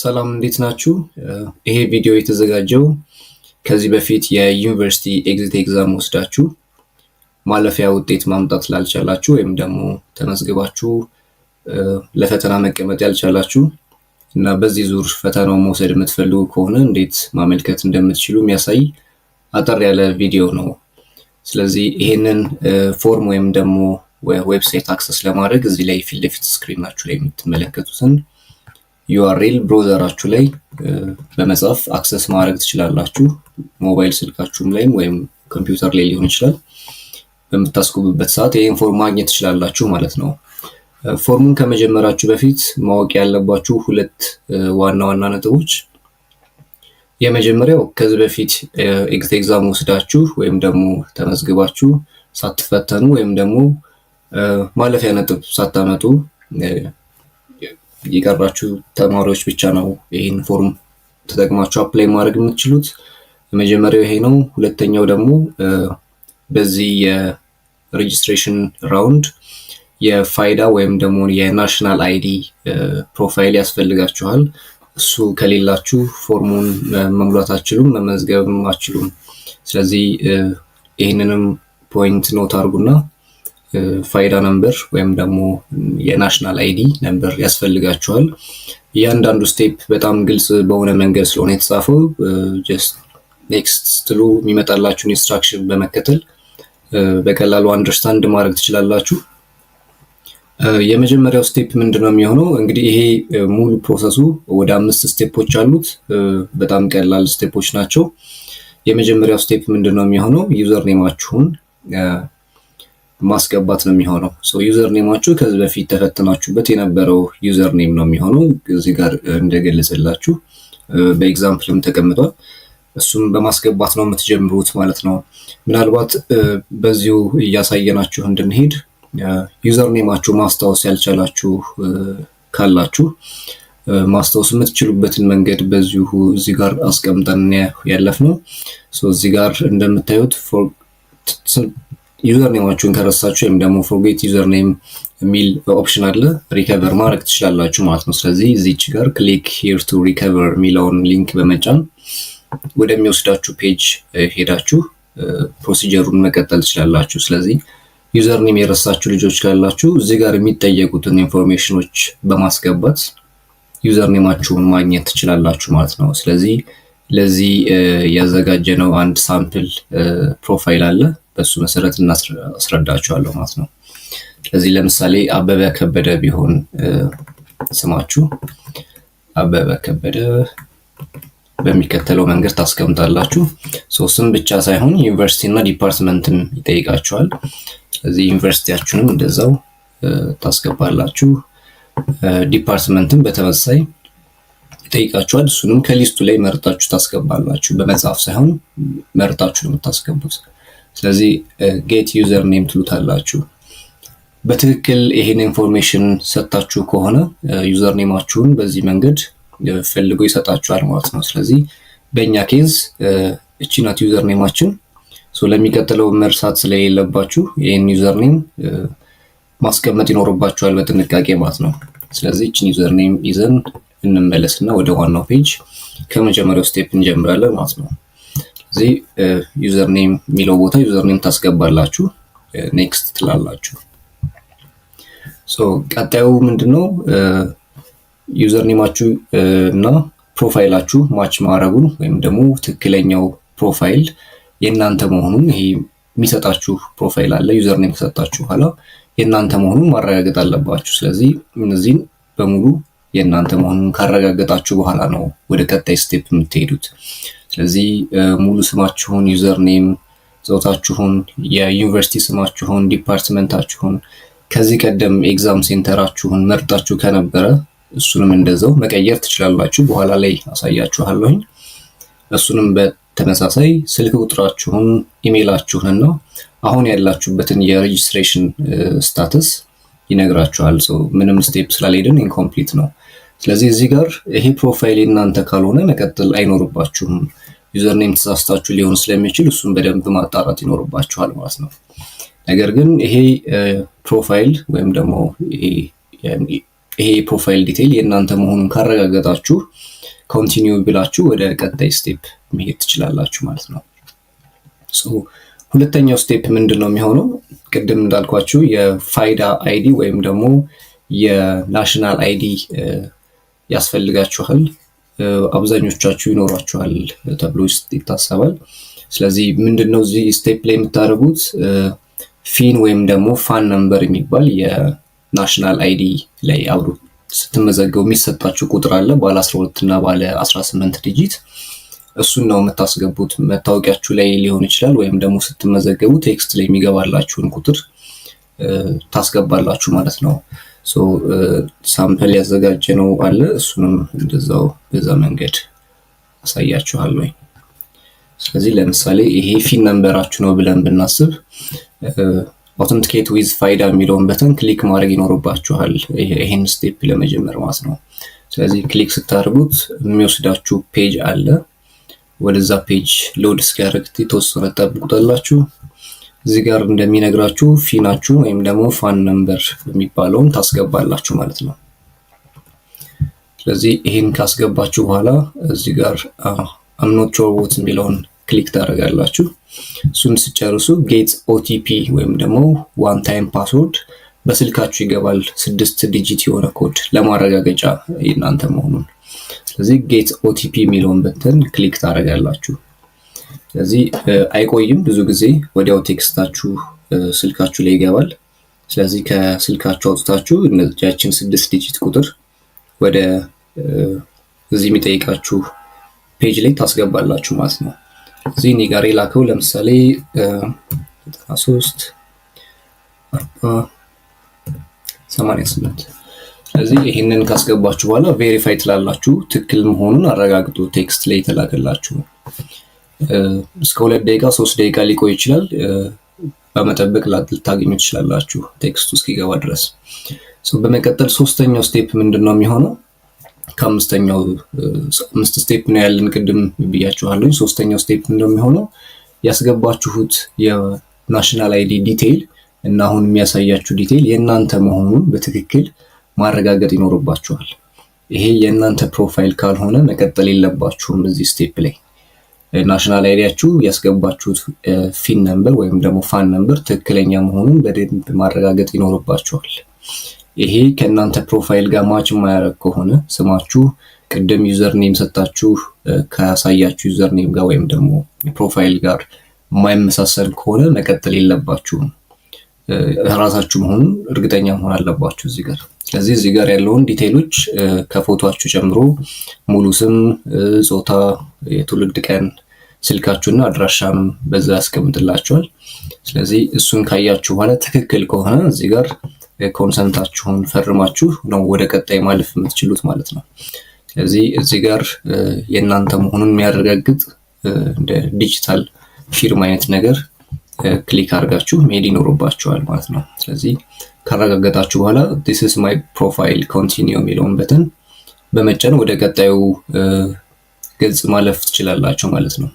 ሰላም እንዴት ናችሁ? ይሄ ቪዲዮ የተዘጋጀው ከዚህ በፊት የዩኒቨርሲቲ ኤግዚት ኤግዛም ወስዳችሁ ማለፊያ ውጤት ማምጣት ላልቻላችሁ ወይም ደግሞ ተመዝግባችሁ ለፈተና መቀመጥ ያልቻላችሁ እና በዚህ ዙር ፈተናውን መውሰድ የምትፈልጉ ከሆነ እንዴት ማመልከት እንደምትችሉ የሚያሳይ አጠር ያለ ቪዲዮ ነው። ስለዚህ ይሄንን ፎርም ወይም ደግሞ ዌብሳይት አክሰስ ለማድረግ እዚህ ላይ ፊት ለፊት ስክሪናችሁ ላይ የምትመለከቱትን ዩአርኤል ብራውዘራችሁ ላይ በመጻፍ አክሰስ ማድረግ ትችላላችሁ። ሞባይል ስልካችሁም ላይም ወይም ኮምፒውተር ላይ ሊሆን ይችላል። በምታስገቡበት ሰዓት ይሄን ፎርም ማግኘት ትችላላችሁ ማለት ነው። ፎርሙን ከመጀመራችሁ በፊት ማወቅ ያለባችሁ ሁለት ዋና ነጥቦች፣ የመጀመሪያው ከዚህ በፊት ኤግዚት ኤግዛም ወስዳችሁ ወይም ደግሞ ተመዝግባችሁ ሳትፈተኑ ወይም ደግሞ ማለፊያ ነጥብ ሳታመጡ የቀራችሁ ተማሪዎች ብቻ ነው ይሄን ፎርም ተጠቅማችሁ አፕላይ ማድረግ የምትችሉት። የመጀመሪያው ይሄ ነው። ሁለተኛው ደግሞ በዚህ የሬጂስትሬሽን ራውንድ የፋይዳ ወይም ደግሞ የናሽናል አይዲ ፕሮፋይል ያስፈልጋችኋል። እሱ ከሌላችሁ ፎርሙን መሙላት አትችሉም፣ መመዝገብም አትችሉም። ስለዚህ ይህንንም ፖይንት ኖት አድርጉና ፋይዳ ነምበር ወይም ደግሞ የናሽናል አይዲ ነምበር ያስፈልጋችኋል። እያንዳንዱ ስቴፕ በጣም ግልጽ በሆነ መንገድ ስለሆነ የተጻፈው ጀስት ኔክስት ስትሉ የሚመጣላችሁን ኢንስትራክሽን በመከተል በቀላሉ አንደርስታንድ ማድረግ ትችላላችሁ። የመጀመሪያው ስቴፕ ምንድነው የሚሆነው? እንግዲህ ይሄ ሙሉ ፕሮሰሱ ወደ 5 ስቴፖች አሉት። በጣም ቀላል ስቴፖች ናቸው። የመጀመሪያው ስቴፕ ምንድነው የሚሆነው? ዩዘር ኔማችሁን ማስገባት ነው የሚሆነው። ዩዘር ኔማችሁ ከዚህ በፊት ተፈትናችሁበት የነበረው ዩዘር ኔም ነው የሚሆነው። እዚህ ጋር እንደገለጸላችሁ በኤግዛምፕልም ተቀምጧል። እሱም በማስገባት ነው የምትጀምሩት ማለት ነው። ምናልባት በዚሁ እያሳየናችሁ እንድንሄድ ዩዘር ኔማችሁ ማስታወስ ያልቻላችሁ ካላችሁ ማስታወስ የምትችሉበትን መንገድ በዚሁ እዚህ ጋር አስቀምጠን ያለፍነው። እዚህ ጋር እንደምታዩት ዩዘር ኔማችሁን ከረሳችሁ ወይም ደግሞ ፎርጌት ዩዘር ኔም የሚል ኦፕሽን አለ። ሪከቨር ማድረግ ትችላላችሁ ማለት ነው። ስለዚህ እዚች ጋር ክሊክ ሂር ቱ ሪከቨር የሚለውን ሊንክ በመጫን ወደሚወስዳችሁ ፔጅ ሄዳችሁ ፕሮሲጀሩን መቀጠል ትችላላችሁ። ስለዚህ ዩዘር ኔም የረሳችሁ ልጆች ካላችሁ እዚህ ጋር የሚጠየቁትን ኢንፎርሜሽኖች በማስገባት ዩዘር ኔማችሁን ማግኘት ትችላላችሁ ማለት ነው። ስለዚህ ለዚህ ያዘጋጀነው አንድ ሳምፕል ፕሮፋይል አለ። በሱ መሰረት እናስረዳችኋለሁ ማለት ነው። ስለዚህ ለምሳሌ አበበ ከበደ ቢሆን ስማችሁ አበበ ከበደ በሚከተለው መንገድ ታስቀምጣላችሁ። ስም ብቻ ሳይሆን ዩኒቨርሲቲ እና ዲፓርትመንትም ይጠይቃችኋል። ስለዚህ ዩኒቨርሲቲያችሁንም እንደዛው ታስገባላችሁ። ዲፓርትመንትም በተመሳሳይ ይጠይቃችኋል። እሱንም ከሊስቱ ላይ መርጣችሁ ታስገባላችሁ። በመጻፍ ሳይሆን መርጣችሁ ነው የምታስገቡት። ስለዚህ ጌት ዩዘር ኔም ትሉታላችሁ። በትክክል ይሄን ኢንፎርሜሽን ሰጣችሁ ከሆነ ዩዘር ኔማችሁን በዚህ መንገድ ፈልጎ ይሰጣችኋል ማለት ነው። ስለዚህ በእኛ ኬዝ እቺ ናት ዩዘር ኔማችን። ለሚቀጥለው መርሳት ስለሌለባችሁ ይሄን ዩዘር ኔም ማስቀመጥ ይኖርባችኋል በጥንቃቄ ማለት ነው። ስለዚህ እቺን ዩዘር ኔም ይዘን እንመለስና ወደ ዋናው ፔጅ ከመጀመሪያው ስቴፕ እንጀምራለን ማለት ነው። ስለዚህ ዩዘር ኔም የሚለው ቦታ ዩዘር ኔም ታስገባላችሁ፣ ኔክስት ትላላችሁ። ቀጣዩ ምንድነው? ዩዘር ኔማችሁ እና ፕሮፋይላችሁ ማች ማድረጉን ወይም ደግሞ ትክክለኛው ፕሮፋይል የእናንተ መሆኑን ይሄ የሚሰጣችሁ ፕሮፋይል አለ። ዩዘር ኔም ከሰጣችሁ በኋላ የእናንተ መሆኑን ማረጋገጥ አለባችሁ። ስለዚህ እነዚህን በሙሉ የእናንተ መሆኑን ካረጋገጣችሁ በኋላ ነው ወደ ቀጣይ ስቴፕ የምትሄዱት። ስለዚህ ሙሉ ስማችሁን፣ ዩዘር ኔም፣ ጾታችሁን፣ የዩኒቨርሲቲ ስማችሁን፣ ዲፓርትመንታችሁን፣ ከዚህ ቀደም ኤግዛም ሴንተራችሁን መርጣችሁ ከነበረ እሱንም እንደዛው መቀየር ትችላላችሁ። በኋላ ላይ አሳያችኋለሁ። እሱንም በተመሳሳይ ስልክ ቁጥራችሁን፣ ኢሜይላችሁንና አሁን ያላችሁበትን የሬጂስትሬሽን ስታተስ ይነግራችኋል። ምንም ስቴፕ ስላልሄድን ኢንኮምፕሊት ነው። ስለዚህ እዚህ ጋር ይሄ ፕሮፋይል እናንተ ካልሆነ መቀጠል አይኖርባችሁም። ዩዘር ኔም ተሳስታችሁ ሊሆን ስለሚችል እሱን በደንብ ማጣራት ይኖርባችኋል ማለት ነው። ነገር ግን ይሄ ፕሮፋይል ወይም ደግሞ ይሄ ፕሮፋይል ዲቴይል የእናንተ መሆኑን ካረጋገጣችሁ ኮንቲኒው ብላችሁ ወደ ቀጣይ ስቴፕ መሄድ ትችላላችሁ ማለት ነው። ሁለተኛው ስቴፕ ምንድነው የሚሆነው? ቅድም እንዳልኳችሁ የፋይዳ አይዲ ወይም ደግሞ የናሽናል አይዲ ያስፈልጋችኋል። አብዛኞቻችሁ ይኖራችኋል ተብሎ ይታሰባል። ስለዚህ ምንድነው እዚህ ስቴፕ ላይ የምታደርጉት ፊን ወይም ደግሞ ፋን ነምበር የሚባል የናሽናል አይዲ ላይ አብሮ ስትመዘገቡ የሚሰጣችሁ ቁጥር አለ፣ ባለ 12 እና ባለ 18 ዲጂት። እሱን ነው የምታስገቡት። መታወቂያችሁ ላይ ሊሆን ይችላል ወይም ደግሞ ስትመዘገቡ ቴክስት ላይ የሚገባላችሁን ቁጥር ታስገባላችሁ ማለት ነው። ሳምፕል ያዘጋጀ ነው አለ፣ እሱንም እንደዛው በዛ መንገድ አሳያችኋለሁ። ስለዚህ ለምሳሌ ይሄ ፊን ነምበራችሁ ነው ብለን ብናስብ አውተንቲኬት ዊዝ ፋይዳ የሚለውን በተን ክሊክ ማድረግ ይኖርባችኋል፣ ይሄን ስቴፕ ለመጀመር ማለት ነው። ስለዚህ ክሊክ ስታደርጉት የሚወስዳችሁ ፔጅ አለ። ወደዛ ፔጅ ሎድ እስኪያደርግ የተወሰነ ጠብቁታላችሁ። እዚህ ጋር እንደሚነግራችሁ ፊናችሁ ወይም ደግሞ ፋን ነምበር የሚባለውን ታስገባላችሁ ማለት ነው። ስለዚህ ይሄን ካስገባችሁ በኋላ እዚህ ጋር I'm not sure what የሚለውን ክሊክ ታደርጋላችሁ። እሱን ስጨርሱ ጌት ኦቲፒ ወይም ደግሞ ዋን ታይም ፓስወርድ በስልካችሁ ይገባል፣ 6 ዲጂት የሆነ ኮድ ለማረጋገጫ የእናንተ መሆኑን። ስለዚህ ጌት ኦቲፒ የሚለውን በተን ክሊክ ታደርጋላችሁ። ስለዚህ አይቆይም፣ ብዙ ጊዜ ወዲያው ቴክስታችሁ ስልካችሁ ላይ ይገባል። ስለዚህ ከስልካችሁ አውጥታችሁ እነዚያችን 6 ዲጂት ቁጥር ወደ እዚህ የሚጠይቃችሁ ፔጅ ላይ ታስገባላችሁ ማለት ነው። እዚህ እኔ ጋር የላከው ለምሳሌ 93 40 88። ስለዚህ ይሄንን ካስገባችሁ በኋላ ቬሪፋይ ትላላችሁ፣ ትክክል መሆኑን አረጋግጡ። ቴክስት ላይ የተላከላችሁ እስከ 2 ደቂቃ 3 ደቂቃ ሊቆይ ይችላል። በመጠበቅ ልታገኙ ትችላላችሁ ቴክስቱ እስኪገባ ድረስ። በመቀጠል ሶስተኛው ስቴፕ ምንድነው የሚሆነው? ከአምስተኛው 5 ስቴፕ ነው ያለን ቅድም ብያችኋለሁ። ሶስተኛው ስቴፕ እንደሚሆነው ያስገባችሁት የናሽናል አይዲ ዲቴይል እና አሁን የሚያሳያችሁ ዲቴይል የእናንተ መሆኑን በትክክል ማረጋገጥ ይኖርባችኋል። ይሄ የእናንተ ፕሮፋይል ካልሆነ መቀጠል የለባችሁም። እዚህ ስቴፕ ላይ ናሽናል አይዲያችሁ ያስገባችሁት ፊን ነምበር ወይም ደግሞ ፋን ነምበር ትክክለኛ መሆኑን በደንብ ማረጋገጥ ይኖርባችኋል። ይሄ ከእናንተ ፕሮፋይል ጋር ማች የማያደርግ ከሆነ ስማችሁ ቅድም ዩዘር ኔም ሰጣችሁ ካሳያችሁ ዩዘር ኔም ጋር ወይም ደግሞ ፕሮፋይል ጋር የማይመሳሰል ከሆነ መቀጠል የለባችሁም። ራሳችሁ መሆኑን እርግጠኛ መሆን አለባችሁ እዚህ ጋር። ስለዚህ እዚህ ጋር ያለውን ዲቴይሎች ከፎቶአችሁ ጨምሮ ሙሉ ስም፣ ጾታ፣ የትውልድ ቀን፣ ስልካችሁና አድራሻም በዛ ያስቀምጥላችኋል። ስለዚህ እሱን ካያችሁ በኋላ ትክክል ከሆነ እዚህ ጋር ኮንሰንታችሁን ፈርማችሁ ነው ወደ ቀጣይ ማለፍ የምትችሉት ማለት ነው። ስለዚህ እዚህ ጋር የእናንተ መሆኑን የሚያረጋግጥ እንደ ዲጂታል ፊርማ አይነት ነገር ክሊክ አድርጋችሁ መሄድ ይኖርባችኋል ማለት ነው። ስለዚህ ካረጋገጣችሁ በኋላ this is my profile continue የሚለውን በተን በመጫን ወደ ቀጣዩ ገጽ ማለፍ ትችላላችሁ ማለት ነው።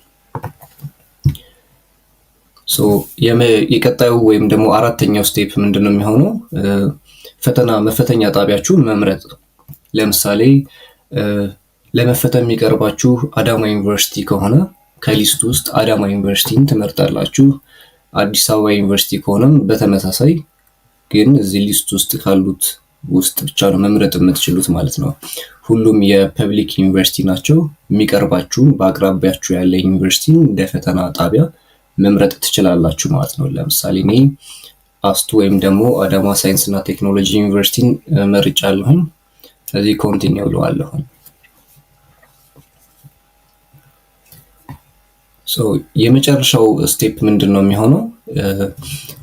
የቀጣዩ ወይም ደግሞ አራተኛው ስቴፕ ምንድነው የሚሆነው? መፈተኛ ጣቢያችሁን መምረጥ። ለምሳሌ ለመፈተን የሚቀርባችሁ አዳማ ዩኒቨርሲቲ ከሆነ ከሊስቱ ውስጥ አዳማ ዩኒቨርሲቲን ትመርጣላችሁ። አዲስ አበባ ዩኒቨርሲቲ ከሆነም በተመሳሳይ፣ ግን እዚህ ሊስት ውስጥ ካሉት ውስጥ ብቻ ነው መምረጥ የምትችሉት ማለት ነው። ሁሉም የፐብሊክ ዩኒቨርሲቲ ናቸው። የሚቀርባችሁ በአቅራቢያችሁ ያለ ዩኒቨርሲቲ እንደ ፈተና ጣቢያ መምረጥ ትችላላችሁ ማለት ነው። ለምሳሌ እኔ አስቱ ወይም ደግሞ አዳማ ሳይንስ እና ቴክኖሎጂ ዩኒቨርሲቲን መርጫለሁኝ። ስለዚህ ኮንቲኒው እለዋለሁኝ። የመጨረሻው ስቴፕ ምንድነው የሚሆነው?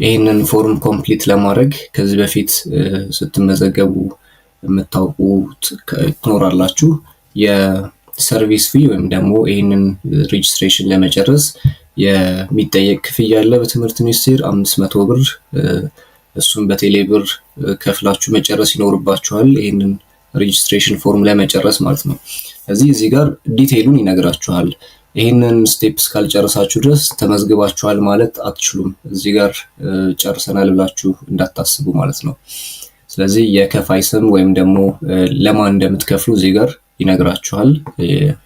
ይህንን ፎርም ኮምፕሊት ለማድረግ ከዚህ በፊት ስትመዘገቡ የምታውቁት ትኖራላችሁ። የሰርቪስ ፊ ወይም ደግሞ ይህንን ሬጅስትሬሽን ለመጨረስ የሚጠየቅ ክፍያ አለ በትምህርት ሚኒስቴር 500 ብር። እሱም በቴሌ ብር ከፍላችሁ መጨረስ ይኖርባችኋል፣ ይህንን ሬጅስትሬሽን ፎርም ለመጨረስ ማለት ነው። እዚህ ጋር ዲቴይሉን ይነግራችኋል። ይህንን ስቴፕ እስካልጨረሳችሁ ድረስ ተመዝግባችኋል ማለት አትችሉም። እዚህ ጋር ጨርሰናል ብላችሁ እንዳታስቡ ማለት ነው። ስለዚህ የከፋይ ስም ወይም ደግሞ ለማን እንደምትከፍሉ እዚህ ጋር ይነግራችኋል።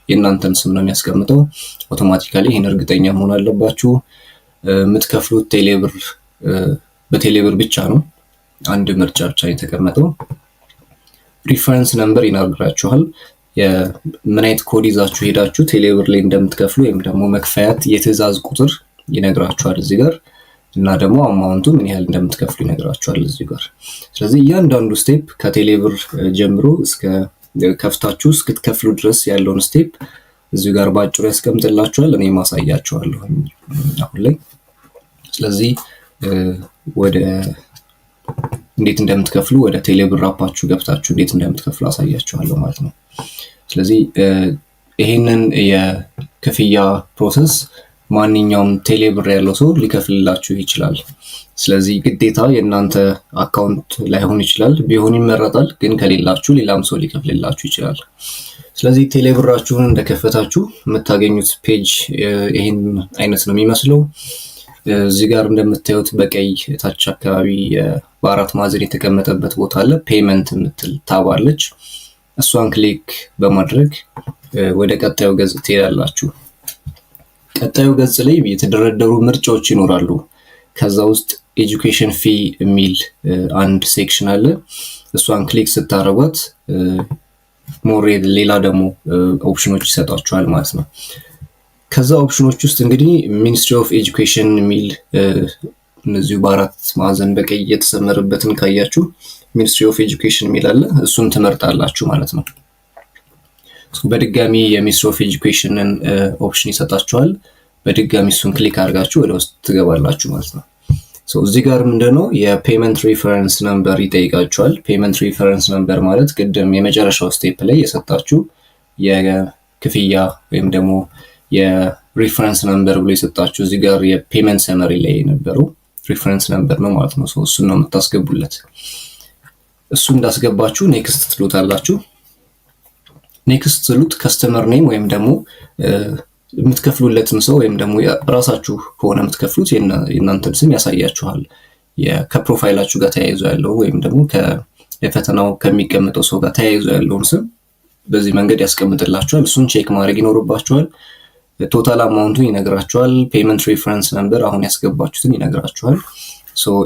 የእናንተን ስም ነው የሚያስቀምጠው አውቶማቲካሊ። ይህን እርግጠኛ መሆን አለባችሁ። የምትከፍሉት ቴሌብር በቴሌብር ብቻ ነው። አንድ ምርጫ ብቻ የተቀመጠው። ሪፈረንስ ነምበር ይነግራችኋል። ምን አይነት ኮድ ይዛችሁ ሄዳችሁ ቴሌብር ላይ እንደምትከፍሉ ወይም ደግሞ መክፈያት የትዕዛዝ ቁጥር ይነግራችኋል እዚህ ጋር እና ደግሞ አማውንቱ ምን ያህል እንደምትከፍሉ ይነግራችኋል እዚህ ጋር። ስለዚህ እያንዳንዱ ስቴፕ ከቴሌብር ጀምሮ እስከ ከፍታችሁ እስክትከፍሉ ድረስ ያለውን ስቴፕ እዚህ ጋር ባጭሩ ያስቀምጥላችኋል። እኔ ማሳያችኋለሁ አሁን ላይ። ስለዚህ ወደ እንዴት እንደምትከፍሉ ወደ ቴሌብር አፓችሁ ገብታችሁ እንዴት እንደምትከፍሉ አሳያችኋለሁ ማለት ነው። ስለዚህ ይሄንን የክፍያ ፕሮሰስ ማንኛውም ቴሌብር ያለው ሰው ሊከፍልላችሁ ይችላል። ስለዚህ ግዴታ የእናንተ አካውንት ላይሆን ይችላል፣ ቢሆን ይመረጣል። ግን ከሌላችሁ ሌላም ሰው ሊከፍልላችሁ ይችላል። ስለዚህ ቴሌብራችሁን እንደከፈታችሁ የምታገኙት ፔጅ ይሄን አይነት ነው የሚመስለው። እዚህ ጋር እንደምታዩት በቀይ ታች አካባቢ በአራት ማዕዘን የተቀመጠበት ቦታ አለ። ፔመንት የምትል ታብ አለች። እሷን ክሊክ በማድረግ ወደ ቀጣዩ ገጽ ትሄዳላችሁ። ቀጣዩ ገጽ ላይ የተደረደሩ ምርጫዎች ይኖራሉ። ከዛ ውስጥ ኤጁኬሽን ፊ የሚል አንድ ሴክሽን አለ። እሷን ክሊክ ስታደርጓት ሞር ሌላ ደግሞ ኦፕሽኖች ይሰጣችኋል ማለት ነው። ከዛ ኦፕሽኖች ውስጥ እንግዲህ ሚኒስትሪ ኦፍ ኤጁኬሽን የሚል እነዚሁ በአራት ማዕዘን በቀይ የተሰመረበትን ካያችሁ ሚኒስትሪ ኦፍ ኤጁኬሽን የሚል አለ። እሱን ትመርጣላችሁ ማለት ነው። በድጋሚ የሚኒስትሪ ኦፍ ኤጁኬሽንን ኦፕሽን ይሰጣችኋል። በድጋሚ እሱን ክሊክ አድርጋችሁ ወደ ውስጥ ትገባላችሁ ማለት ነው። እዚህ ጋር ምንድነው የፔመንት ሪፈረንስ ነምበር ይጠይቃችኋል። ፔመንት ሪፈረንስ ነምበር ማለት ቅድም የመጨረሻው ስቴፕ ላይ የሰጣችሁ የክፍያ ወይም ደግሞ የሪፈረንስ ነምበር ብሎ የሰጣችሁ እዚህ ጋር የፔመንት ሰመሪ ላይ የነበረው ሪፈረንስ ነምበር ነው ማለት ነው። እሱን ነው የምታስገቡለት። እሱ እንዳስገባችሁ ኔክስት ትሉታላችሁ። ኔክስት ትሉት ከስተመር ኔም ወይም ደግሞ የምትከፍሉለትን ሰው ወይም ደግሞ ራሳችሁ ከሆነ የምትከፍሉት የእናንተን ስም ያሳያችኋል። ከፕሮፋይላችሁ ጋር ተያይዞ ያለው ወይም ደግሞ የፈተናው ከሚቀመጠው ሰው ጋር ተያይዞ ያለውን ስም በዚህ መንገድ ያስቀምጥላችኋል። እሱን ቼክ ማድረግ ይኖርባችኋል። ቶታል አማውንቱን ይነግራችኋል። ፔመንት ሪፈረንስ ነምበር አሁን ያስገባችሁትን ይነግራችኋል።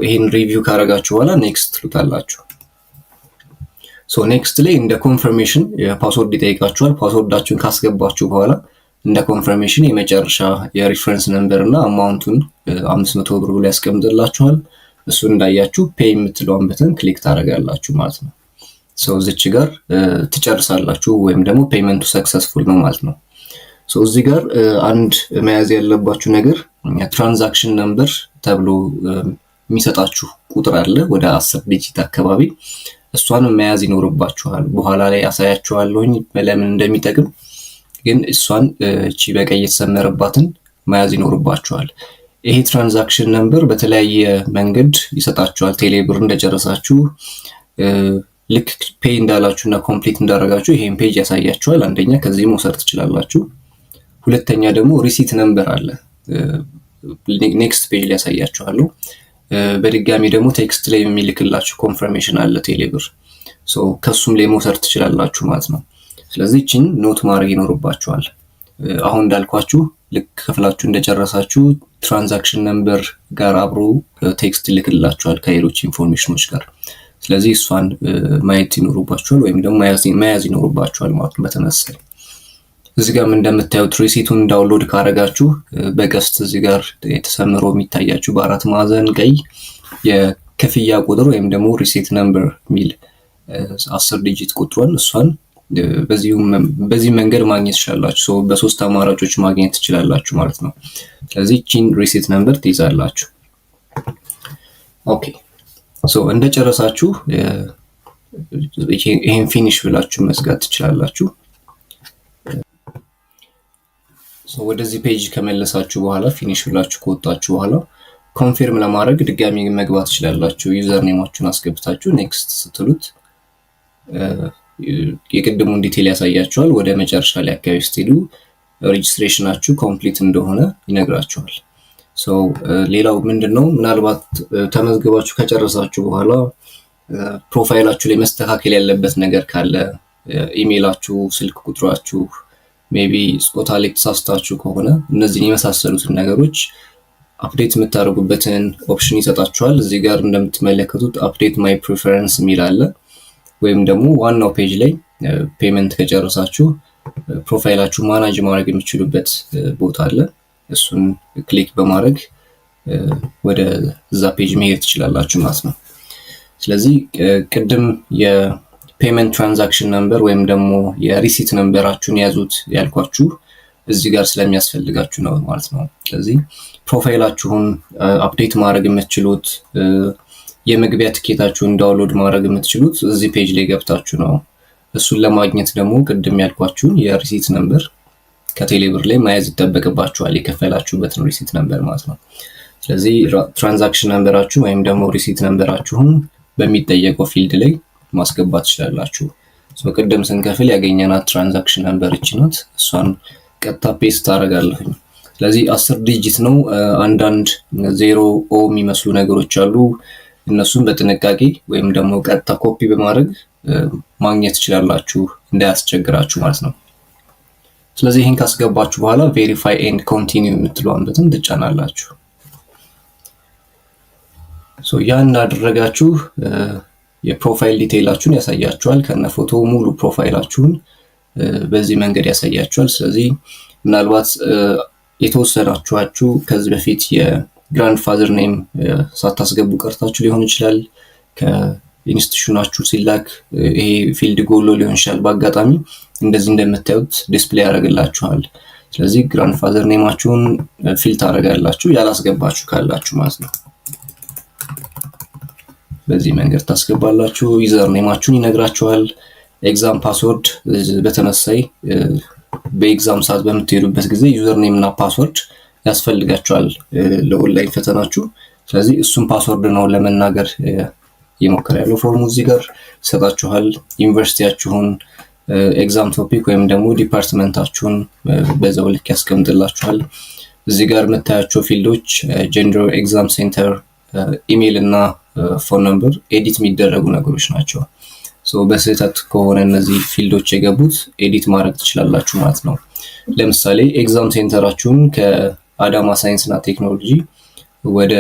ይሄን ሪቪው ካረጋችሁ በኋላ ኔክስት ትሉታላችሁ። ኔክስት ላይ እንደ ኮንፈርሜሽን የፓስወርድ ይጠይቃችኋል። ፓስወርዳችሁን ካስገባችሁ በኋላ እንደ ኮንፈርሜሽን የመጨረሻ የሪፈረንስ ነምበር እና አማውንቱን 500 ብር ብሎ ያስቀምጥላችኋል። እሱን እንዳያችሁ ፔይ የምትለውን በተን ክሊክ ታደርጋላችሁ ማለት ነው። እዚች ጋር ትጨርሳላችሁ ወይም ደግሞ ፔመንቱ ሰክሰስፉል ነው ማለት ነው። እዚህ ጋር አንድ መያዝ ያለባችሁ ነገር ትራንዛክሽን ነምበር ተብሎ የሚሰጣችሁ ቁጥር አለ ወደ 10 ዲጂት አካባቢ። እሷን መያዝ ይኖርባችኋል። በኋላ ላይ አሳያችኋለሁኝ ለምን እንደሚጠቅም። ግን እሷን እቺ በቀይ የተሰመረባትን መያዝ ይኖርባችኋል። ይሄ ትራንዛክሽን ነምበር በተለያየ መንገድ ይሰጣችኋል። ቴሌብር እንደጨረሳችሁ ልክ ፔይ እንዳላችሁና ኮምፕሊት እንዳደረጋችሁ ይሄን ፔጅ ያሳያችኋል። አንደኛ ከዚህ መውሰድ ትችላላችሁ። ሁለተኛ ደግሞ ሪሲት ነምበር አለ ኔክስት ፔጅ ላይ ያሳያችኋለሁ። በድጋሚ ደግሞ ቴክስት ላይ የሚልክላችሁ ኮንፈርሜሽን አለ ቴሌብር። ከሱም ላይ መውሰድ ትችላላችሁ ማለት ነው። ስለዚህ እቺን ኖት ማድረግ ይኖርባችኋል። አሁን እንዳልኳችሁ ልክ ከፍላችሁ እንደጨረሳችሁ ትራንዛክሽን ነምበር ጋር አብሮ ቴክስት ይልክላችኋል ከሌሎች ኢንፎርሜሽኖች ጋር። ስለዚህ እሷን ማየት ይኖርባችኋል ወይም ደግሞ መያዝ ይኖርባችኋል ማለት ነው። በተመሳሳይ እዚህ ጋር እንደምታዩት ሪሲቱን ዳውንሎድ ካረጋችሁ በቀስት እዚህ ጋር የተሰመረ የሚታያችሁ በአራት ማዕዘን ቀይ የክፍያ ቁጥር ወይም ደግሞ ሪሲት ነምበር የሚል 10 ዲጂት ቁጥሯን እሷን በዚህ መንገድ ማግኘት ትችላላችሁ። በሶስት አማራጮች ማግኘት ትችላላችሁ ማለት ነው። ስለዚህ ቺን ሪሲት ነምበር ትይዛላችሁ። ኦኬ እንደጨረሳችሁ ይሄን ፊኒሽ ብላችሁ መዝጋት ትችላላችሁ። ወደዚህ ፔጅ ከመለሳችሁ በኋላ ፊኒሽ ብላችሁ ከወጣችሁ በኋላ ኮንፊርም ለማድረግ ድጋሚ መግባት ትችላላችሁ። ዩዘር ኔማችሁን አስገብታችሁ ኔክስት ስትሉት የቅድሙን ዲቴል ያሳያችኋል። ወደ መጨረሻ ላይ አካባቢ ስትሄዱ ሬጅስትሬሽናችሁ ኮምፕሊት እንደሆነ ይነግራችኋል። ሌላው ምንድነው ምናልባት ተመዝግባችሁ ከጨረሳችሁ በኋላ ፕሮፋይላችሁ ላይ መስተካከል ያለበት ነገር ካለ ኢሜይላችሁ፣ ስልክ ቁጥራችሁ፣ ሜቢ ጾታ ላይ ተሳስታችሁ ከሆነ እነዚህን የመሳሰሉትን ነገሮች አፕዴት የምታደርጉበትን ኦፕሽን ይሰጣችኋል። እዚህ ጋር እንደምትመለከቱት አፕዴት ማይ ፕሪፈረንስ የሚል አለ። ወይም ደግሞ ዋናው ፔጅ ላይ ፔመንት ከጨረሳችሁ ፕሮፋይላችሁ ማናጅ ማድረግ የሚችሉበት ቦታ አለ። እሱን ክሊክ በማድረግ ወደ እዛ ፔጅ መሄድ ትችላላችሁ ማለት ነው። ስለዚህ ቅድም የፔመንት ትራንዛክሽን ነምበር ወይም ደግሞ የሪሲት ነምበራችሁን ያዙት ያልኳችሁ እዚህ ጋር ስለሚያስፈልጋችሁ ነው ማለት ነው። ስለዚህ ፕሮፋይላችሁን አፕዴት ማድረግ የምትችሉት የመግቢያ ትኬታችሁን ዳውንሎድ ማድረግ የምትችሉት እዚህ ፔጅ ላይ ገብታችሁ ነው። እሱን ለማግኘት ደግሞ ቅድም ያልኳችሁን የሪሲት ነምበር ከቴሌብር ላይ መያዝ ይጠበቅባችኋል፣ የከፈላችሁበትን ሪሲት ነምበር ማለት ነው። ስለዚህ ትራንዛክሽን ነምበራችሁ ወይም ደግሞ ሪሲት ነምበራችሁን በሚጠየቀው ፊልድ ላይ ማስገባት ትችላላችሁ። ቅድም ስንከፍል ያገኘናት ትራንዛክሽን ነምበር እቺ ናት። እሷን ቀጥታ ፔስት ታደርጋለሁኝ። ስለዚህ 10 ዲጂት ነው። አንዳንድ 0 ኦ የሚመስሉ ነገሮች አሉ። እነሱን በጥንቃቄ ወይም ደግሞ ቀጥታ ኮፒ በማድረግ ማግኘት ትችላላችሁ እንዳያስቸግራችሁ ማለት ነው። ስለዚህ ይህን ካስገባችሁ በኋላ ቬሪፋይ ኤንድ ኮንቲኒው የምትለዋን በተን ትጫናላችሁ። ያን እንዳደረጋችሁ የፕሮፋይል ዲቴይላችሁን ያሳያችኋል። ከነ ፎቶ ሙሉ ፕሮፋይላችሁን በዚህ መንገድ ያሳያችኋል። ስለዚህ ምናልባት የተወሰናችሁ ከዚህ በፊት የግራንድ ፋዘር ኔም ሳታስገቡ ቀርታችሁ ሊሆን ይችላል። ከኢንስቲትዩሽናችሁ ሲላክ ይሄ ፊልድ ጎሎ ሊሆን ይችላል። በአጋጣሚ እንደዚህ እንደምታዩት ዲስፕሌይ ያደርግላችኋል። ስለዚህ ግራንድ ፋዘር ኔማችሁን ፊል ታደርጋላችሁ ያላስገባችሁ ካላችሁ ማለት ነው። በዚህ መንገድ ታስገባላችሁ። ዩዘር ኔማችሁን ይነግራችኋል። ኤግዛም ፓስወርድ በተመሳይ በኤግዛም ሰዓት በምትሄዱበት ጊዜ ዩዘር ኔም እና ፓስወርድ ያስፈልጋችኋል ለኦንላይን ፈተናችሁ። ስለዚህ እሱም ፓስወርድ ነው ለመናገር እየሞከረ ያለው ፎርሙ እዚህ ጋር ይሰጣችኋል። ዩኒቨርሲቲያችሁን፣ ኤግዛም ቶፒክ ወይም ደግሞ ዲፓርትመንታችሁን በዛው ልክ ያስቀምጥላችኋል። እዚህ ጋር የምታያቸው ፊልዶች ጀንደር፣ ኤግዛም ሴንተር፣ ኢሜይል እና ፎን ነምበር ኤዲት የሚደረጉ ነገሮች ናቸው። በስህተት ከሆነ እነዚህ ፊልዶች የገቡት ኤዲት ማድረግ ትችላላችሁ ማለት ነው። ለምሳሌ ኤግዛም ሴንተራችሁን ከአዳማ ሳይንስና ቴክኖሎጂ ወደ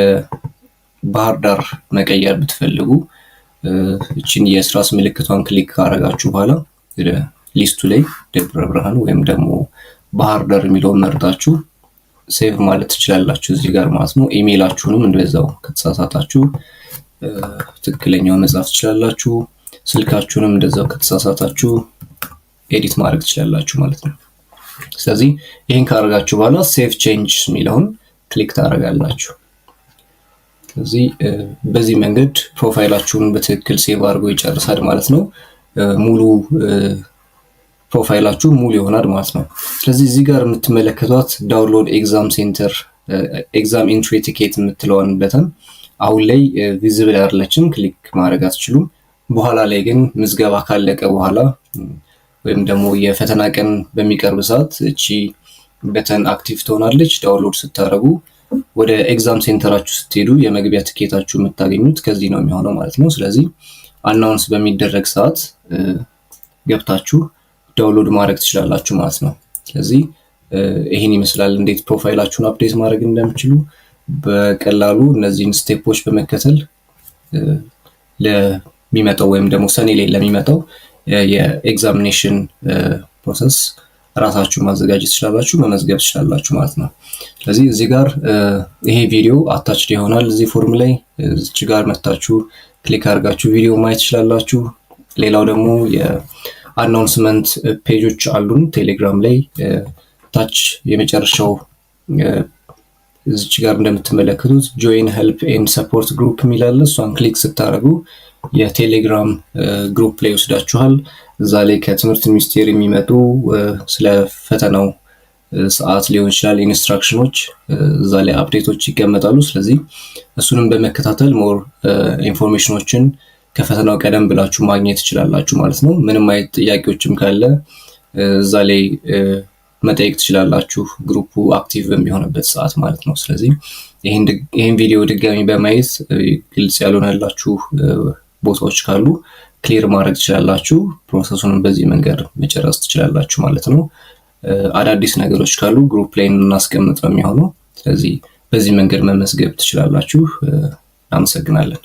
ባህር ዳር መቀየር ብትፈልጉ እቺን የስራስ ምልክቷን ክሊክ ካረጋችሁ በኋላ ሊስቱ ላይ ደብረ ብርሃን ወይም ደግሞ ባህር ዳር የሚለውን መርጣችሁ ሴቭ ማለት ትችላላችሁ እዚህ ጋር ማለት ነው። ኢሜይላችሁንም እንደዛው ከተሳሳታችሁ ትክክለኛው መጻፍ ትችላላችሁ። ስልካችሁንም እንደዛው ከተሳሳታችሁ ኤዲት ማድረግ ትችላላችሁ ማለት ነው። ስለዚህ ይሄን ካደረጋችሁ በኋላ ሴቭ ቼንጅ የሚለውን ክሊክ ታደርጋላችሁ። ስለዚህ በዚህ መንገድ ፕሮፋይላችሁን በትክክል ሴቭ አድርጎ ይጨርሳል ማለት ነው። ሙሉ ፕሮፋይላችሁ ሙሉ ይሆናል ማለት ነው። ስለዚህ እዚህ ጋር የምትመለከቷት ዳውንሎድ ኤግዛም ሴንተር ኤግዛም ኢንትሪ ቲኬት የምትለውን በተን አሁን ላይ ቪዚብል አይደለችም፣ ክሊክ ማድረግ አትችሉም። በኋላ ላይ ግን ምዝገባ ካለቀ በኋላ ወይም ደግሞ የፈተና ቀን በሚቀርብ ሰዓት እቺ በተን አክቲቭ ትሆናለች። ዳውንሎድ ስታደርጉ ወደ ኤግዛም ሴንተራችሁ ስትሄዱ የመግቢያ ትኬታችሁ የምታገኙት ከዚህ ነው የሚሆነው ማለት ነው። ስለዚህ አናውንስ በሚደረግ ሰዓት ገብታችሁ ዳውንሎድ ማድረግ ትችላላችሁ ማለት ነው። ስለዚህ ይሄን ይመስላል እንዴት ፕሮፋይላችሁን አፕዴት ማድረግ እንደምትችሉ በቀላሉ እነዚህን ስቴፖች በመከተል ለሚመጣው ወይም ደግሞ ሰኔ ላይ ለሚመጣው የኤግዛሚኔሽን ፕሮሰስ ራሳችሁ ማዘጋጀት ትችላላችሁ፣ መመዝገብ ትችላላችሁ ማለት ነው። ስለዚህ እዚህ ጋር ይሄ ቪዲዮ አታችድ ይሆናል እዚህ ፎርም ላይ እዚህ ጋር መታችሁ ክሊክ አድርጋችሁ ቪዲዮ ማየት ትችላላችሁ። ሌላው ደግሞ የአናውንስመንት ፔጆች አሉን ቴሌግራም ላይ ታች የመጨረሻው እዚህ ጋር እንደምትመለከቱት ጆይን ሄልፕ ኤንድ ሰፖርት ግሩፕ የሚላል እሷን ክሊክ ስታደርጉ የቴሌግራም ግሩፕ ላይ ወስዳችኋል። እዛ ላይ ከትምህርት ሚኒስቴር የሚመጡ ስለ ፈተናው ሰዓት ሊሆን ይችላል ኢንስትራክሽኖች እዛ ላይ አፕዴቶች ይቀመጣሉ። ስለዚህ እሱንም በመከታተል ሞር ኢንፎርሜሽኖችን ከፈተናው ቀደም ብላችሁ ማግኘት ትችላላችሁ ማለት ነው። ምንም አይነት ጥያቄዎችም ካለ እዛ ላይ መጠየቅ ትችላላችሁ ግሩፑ አክቲቭ በሚሆንበት ሰዓት ማለት ነው። ስለዚህ ይሄን ቪዲዮ ድጋሚ በማየት ግልጽ ያልሆነላችሁ ቦታዎች ካሉ ክሊር ማድረግ ትችላላችሁ። ፕሮሰሱን በዚህ መንገድ መጨረስ ትችላላችሁ ማለት ነው። አዳዲስ ነገሮች ካሉ ግሩፕ ላይ እናስቀምጥ ነው የሚሆነው። ስለዚህ በዚህ መንገድ መመዝገብ ትችላላችሁ። እናመሰግናለን።